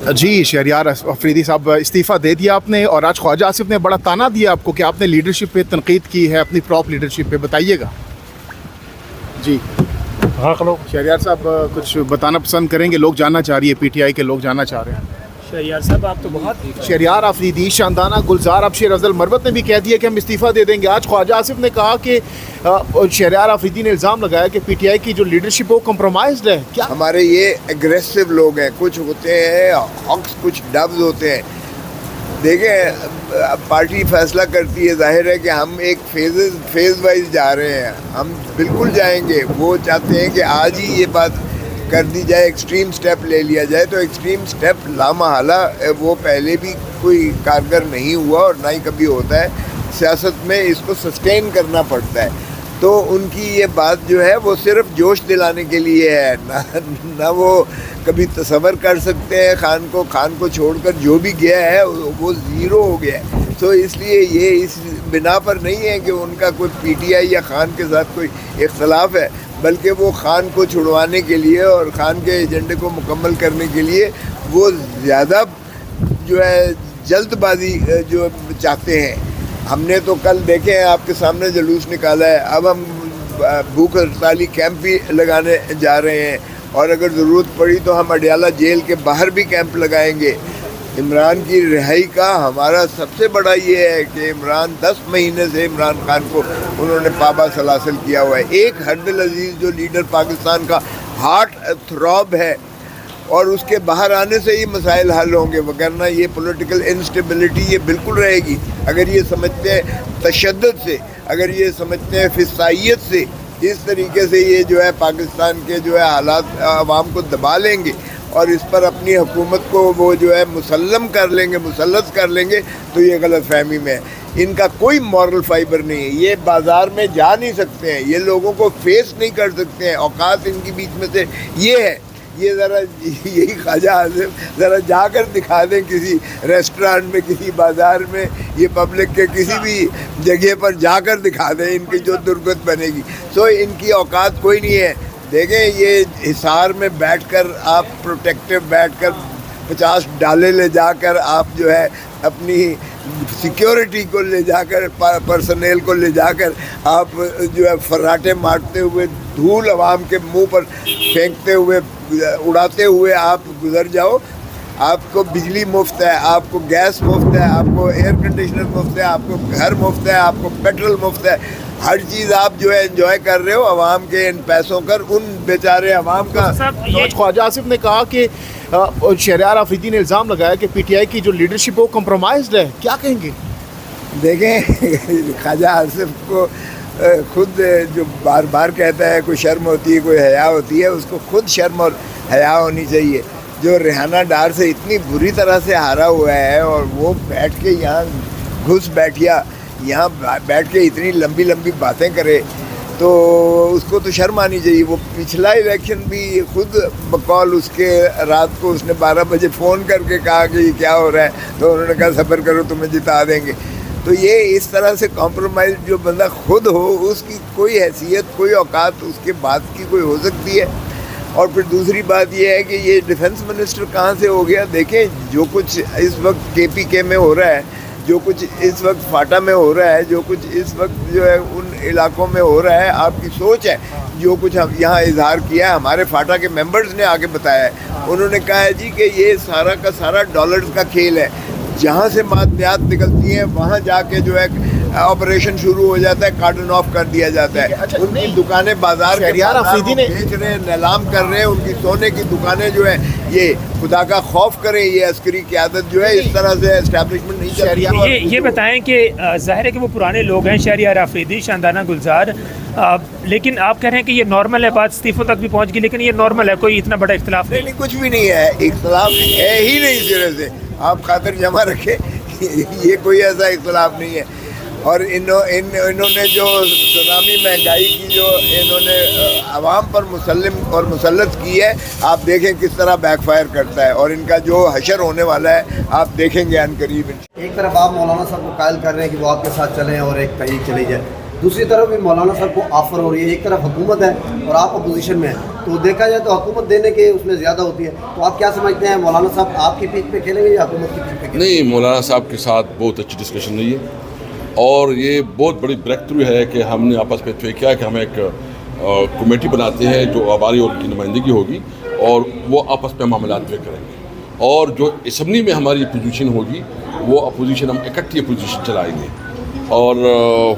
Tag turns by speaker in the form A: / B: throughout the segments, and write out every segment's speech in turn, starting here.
A: जी शहरयार अफरीदी साहब, इस्तीफ़ा दे दिया आपने और आज ख्वाजा आसिफ ने बड़ा ताना दिया आपको कि आपने लीडरशिप पे तनकीद की है, अपनी प्रॉप लीडरशिप पे, बताइएगा जी।
B: हाँ खलो
A: शहरयार साहब कुछ बताना पसंद करेंगे? लोग जानना चाह रही है, पीटीआई के लोग जानना चाह रहे हैं।
B: शहरयार साहब आप तो बहुत
A: शहरयार अफरीदी, शानदाना, गुलजार, अबशर अफजल मरवत ने भी कह दिया कि हम इस्तीफ़ा दे देंगे। आज ख्वाजा आसिफ ने कहा कि शहरयार अफरीदी ने इल्ज़ाम लगाया कि पीटीआई की जो लीडरशिप है वो कम्प्रोमाइज़्ड है। क्या
C: हमारे ये एग्रेसिव लोग हैं, कुछ होते हैं हॉक्स, कुछ डब्स होते हैं। देखें, पार्टी फैसला करती है, जाहिर है कि हम एक फेज़ वाइज जा रहे हैं, हम बिल्कुल जाएंगे। वो चाहते हैं कि आज ही ये बात कर दी जाए, एक्सट्रीम स्टेप ले लिया जाए, तो एक्सट्रीम स्टेप लामहला वो पहले भी कोई कारगर नहीं हुआ और ना ही कभी होता है। सियासत में इसको सस्टेन करना पड़ता है। तो उनकी ये बात जो है वो सिर्फ जोश दिलाने के लिए है, ना वो कभी तसव्वुर कर सकते हैं खान को छोड़कर जो भी गया है वो ज़ीरो हो गया है। तो इसलिए ये इस बिना पर नहीं है कि उनका कोई पीटीआई या खान के साथ कोई इख्तलाफ है, बल्कि वो खान को छुड़वाने के लिए और खान के एजेंडे को मुकम्मल करने के लिए वो ज़्यादा जो है जल्दबाजी जो चाहते हैं। हमने तो कल देखे हैं, आपके सामने जुलूस निकाला है। अब हम भूख हड़ताली कैंप भी लगाने जा रहे हैं और अगर ज़रूरत पड़ी तो हम अडयाला जेल के बाहर भी कैंप लगाएंगे। इमरान की रिहाई का हमारा सबसे बड़ा ये है कि इमरान 10 महीने से इमरान खान को उन्होंने पाबा सलासल किया हुआ है। एक हर्दल अजीज़ जो लीडर पाकिस्तान का हार्ट थ्रॉब है और उसके बाहर आने से ही मसाइल हल होंगे, वगरना ये पॉलिटिकल इंस्टेबिलिटी ये बिल्कुल रहेगी। अगर ये समझते हैं तशद्दुद से, अगर ये समझते हैं फिसाइयत से, इस तरीके से ये जो है पाकिस्तान के जो है हालात आवाम को दबा लेंगे और इस पर अपनी हुकूमत को वो जो है मुसल्लम कर लेंगे, मुसल्लत कर लेंगे, तो ये गलत फहमी में है। इनका कोई मॉरल फाइबर नहीं है, ये बाज़ार में जा नहीं सकते हैं, ये लोगों को फेस नहीं कर सकते हैं। औकात इनकी बीच में से ये है, ये ज़रा यही ख्वाजा आसिफ ज़रा जाकर दिखा दें किसी रेस्टोरेंट में, किसी बाज़ार में, ये पब्लिक के किसी भी जगह पर जाकर दिखा दें, इनकी जो दुर्गत बनेगी। सो इनकी औकात कोई नहीं है। देखें, ये हिसार में बैठकर आप प्रोटेक्टिव बैठकर 50 डाले ले जाकर आप जो है अपनी सिक्योरिटी को ले जाकर, पर्सनेल को ले जाकर आप जो है फर्राटे मारते हुए, धूल अवाम के मुंह पर फेंकते हुए, उड़ाते हुए आप गुजर जाओ। आपको बिजली मुफ्त है, आपको गैस मुफ्त है, आपको एयर कंडीशनर मुफ्त है, आपको घर मुफ्त है, आपको पेट्रोल मुफ्त है, हर चीज़ आप जो है एंजॉय कर रहे हो अवाम के इन पैसों कर। उन बेचारे अवाम का
A: आज ख्वाजा आसिफ ने कहा कि शहरयार अफरीदी ने इल्ज़ाम लगाया कि पीटीआई की जो लीडरशिप है वो कम्प्रोमाइज़्ड है। क्या कहेंगे?
C: देखें, ख्वाजा आसिफ को खुद जो बार बार कहता है कोई शर्म होती है, कोई हया होती है, उसको खुद शर्म और हया होनी चाहिए। जो रेहाना डार से इतनी बुरी तरह से हारा हुआ है और वो बैठ के यहाँ घुस बैठिया, यहाँ बैठ के इतनी लंबी लंबी बातें करे, तो उसको तो शर्म आनी चाहिए। वो पिछला इलेक्शन भी खुद बकौल उसके रात को उसने 12 बजे फ़ोन करके कहा कि ये क्या हो रहा है, तो उन्होंने कहा सब्र करो तुम्हें जिता देंगे। तो ये इस तरह से कॉम्प्रोमाइज़ जो बंदा खुद हो, उसकी कोई हैसियत, कोई औकात उसके बात की कोई हो सकती है। और फिर दूसरी बात ये है कि ये डिफेंस मिनिस्टर कहाँ से हो गया। देखें, जो कुछ इस वक्त केपीके में हो रहा है, जो कुछ इस वक्त फाटा में हो रहा है, जो कुछ इस वक्त जो है उन इलाकों में हो रहा है, आपकी सोच है। जो कुछ हम यहाँ इजहार किया है, हमारे फाटा के मेंबर्स ने आके बताया है। उन्होंने कहा है जी कि ये सारा का सारा डॉलर्स का खेल है। जहाँ से मादनियात निकलती हैं वहाँ जाके जो है ऑपरेशन शुरू हो जाता है, कार्डन ऑफ कर दिया जाता है।
A: अच्छा,
C: उनकी दुकानें बाजार
A: शहरयार अफरीदी ने
C: बेच रहे हैं, नीलाम कर रहे हैं, उनकी सोने की दुकानें जो है, ये खुदा का खौफ करें, ये अस्करी क़यादत जो है इस तरह से एस्टैब्लिशमेंट नहीं चलती।
B: ये बताएं कि ज़ाहिर है कि वो पुराने लोग हैं, शहरयार अफरीदी, शानदाना, गुलजार, लेकिन आप कह रहे हैं कि ये नॉर्मल है, बात इस्तीफ़ों तक भी पहुँच गई, लेकिन ये नॉर्मल है, कोई इतना बड़ा इख्तलाफ
C: नहीं, कुछ भी नहीं है, इख्तलाफ है ही नहीं सिरे से। आप खातिर जमा रखें, ये कोई ऐसा इख्तलाफ नहीं है। और इन्होंने जो सुनामी महंगाई की जो इन्होंने आवाम पर मुसल्लिम और मुसल्लत की है, आप देखें किस तरह बैकफायर करता है और इनका जो हशर होने वाला है आप देखेंगे अनकरीब।
D: एक तरफ आप मौलाना साहब को कायल कर रहे हैं कि वो आपके साथ चलें और एक कहीं चली जाए, دوسری طرف بھی مولانا صاحب کو آفر ہو رہی ہے. ایک طرف حکومت ہے اور آپ اپوزیشن میں ہیں, تو دیکھا جائے تو حکومت دینے کے اس میں زیادہ ہوتی ہے. تو آپ کیا سمجھتے ہیں, مولانا صاحب آپ کی پیک پہ کھیلیں گے یا حکومت کی پیک پہ کھیلیں گے؟
E: نہیں, مولانا صاحب کے ساتھ بہت اچھی ڈسکشن رہی ہے اور یہ بہت بڑی بریک تھرو ہے کہ ہم نے آپس میں طے کیا کہ ہم ایک کمیٹی بناتے ہیں جو ہماری اور کی نمائندگی ہوگی اور وہ آپس میں معاملات طے کریں گے, اور جو اسمبلی میں ہماری اپوزیشن ہوگی وہ اپوزیشن ہم اکٹھی اپوزیشن چلائیں گے. اور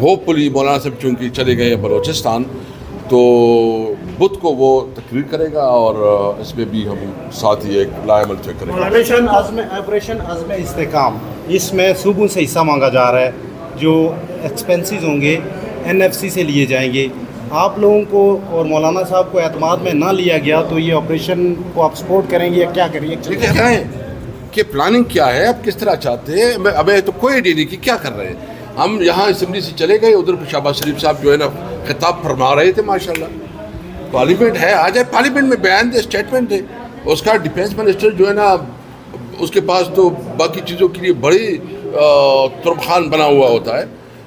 E: ہوپ فلی مولانا صاحب چونکہ چلے گئے بلوچستان تو بدھ کو وہ تقریر کرے گا اور اس میں بھی ہم ساتھ ہی ایک لائے عمل طے کریں گے.
F: آپریشن عزم استحکام, اس میں صوبوں سے حصہ مانگا جا رہا ہے, جو ایکسپینسز ہوں گے NFC سے لیے جائیں گے. آپ لوگوں کو اور مولانا صاحب کو اعتماد میں نہ لیا گیا تو یہ آپریشن کو آپ سپورٹ کریں گے یا کیا کریں گے؟
E: کہ پلاننگ کیا ہے, آپ کس طرح چاہتے ہیں؟ ابھی تو کوئی آئیڈیا نہیں کہ کیا کر رہے ہیں. ہم یہاں اسمبلی سے چلے گئے, ادھر شہباز شریف صاحب جو ہے نا خطاب فرما رہے تھے. ماشاءاللہ پارلیمنٹ ہے, آ جائے پارلیمنٹ میں بیان دے, اسٹیٹمنٹ ہے. اس کا ڈیفینس منسٹر جو ہے نا اس کے پاس تو باقی چیزوں کے لیے بڑی تربخان بنا ہوا ہوتا ہے,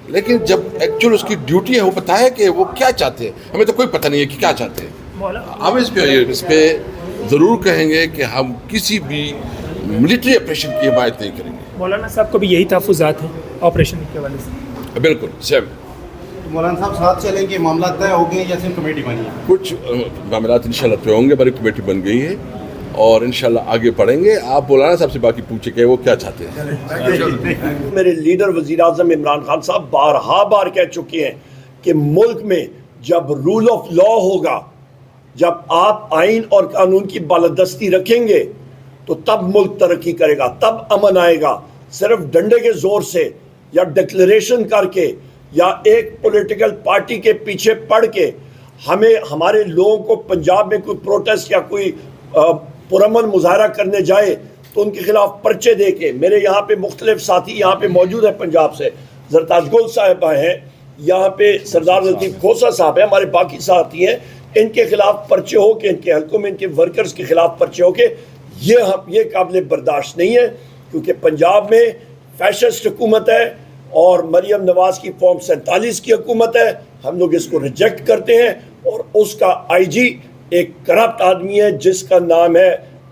E: لیکن جب ایکچوئل اس کی ڈیوٹی ہے وہ بتائے کہ وہ کیا چاہتے ہیں. ہمیں تو کوئی پتہ نہیں ہے کہ کیا چاہتے ہیں. ہم اس پہ ضرور کہیں گے کہ ہم کسی بھی ملٹری آپریشن کی حمایت نہیں کریں گے.
B: مولانا صاحب کو بھی یہی تحفظات ہیں آپریشن کے حوالے سے؟
E: بالکل سیم.
F: مولانا صاحب ساتھ چلیں گے, معاملات طے ہو گئے یا صرف کمیٹی بنی ہے؟
E: کچھ معاملات انشاءاللہ طے ہوں گے, ہماری کمیٹی بن گئی ہے اور انشاءاللہ آگے پڑھیں گے. آپ مولانا صاحب سے باقی پوچھیں کہ وہ کیا چاہتے ہیں.
G: میرے لیڈر وزیر اعظم عمران خان صاحب بار کہہ چکے ہیں کہ ملک میں جب رول آف لا ہوگا, جب آپ آئین اور قانون کی بالادستی رکھیں گے تو تب ملک ترقی کرے گا, تب امن آئے گا. صرف ڈنڈے کے زور سے یا ڈکلیریشن کر کے یا ایک پولیٹیکل پارٹی کے پیچھے پڑ کے ہمیں ہمارے لوگوں کو پنجاب میں کوئی پروٹیسٹ یا کوئی پرامن مظاہرہ کرنے جائے تو ان کے خلاف پرچے دے کے, میرے یہاں پہ مختلف ساتھی یہاں پہ موجود ہیں پنجاب سے, زرتاج گل صاحب ہیں یہاں پہ, سردار لطیف کھوسہ صاحب ہیں, ہمارے باقی ساتھی ہیں, ان کے خلاف پرچے ہو کے, ان کے حلقوں میں ان کے ورکرز کے خلاف پرچے ہو کے, یہ قابل برداشت نہیں ہے. کیونکہ پنجاب میں فیشسٹ حکومت ہے اور مریم نواز کی فارم 47 کی حکومت ہے. ہم لوگ اس کو ریجیکٹ کرتے ہیں اور اس کا IG ایک کرپٹ آدمی ہے جس کا نام ہے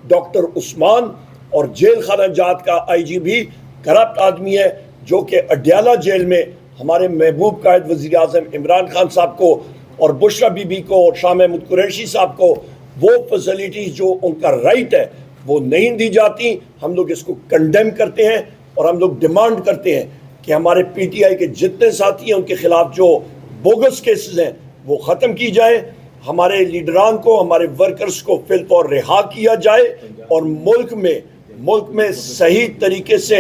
G: ڈاکٹر عثمان, اور جیل خانہ جات کا IG بھی کرپٹ آدمی ہے جو کہ اڈیالہ جیل میں ہمارے محبوب قائد وزیر اعظم عمران خان صاحب کو اور بشرا بی بی کو اور شاہ محمود قریشی صاحب کو وہ فیسلٹیز جو ان کا رائٹ ہے وہ نہیں دی جاتی. ہم لوگ اس کو کنڈیم کرتے ہیں اور ہم لوگ ڈیمانڈ کرتے ہیں کہ ہمارے PTI کے جتنے ساتھی ہیں ان کے خلاف جو بوگس کیسز ہیں وہ ختم کی جائیں, ہمارے لیڈران کو, ہمارے ورکرز کو فی الفور رہا کیا جائے اور ملک میں صحیح طریقے سے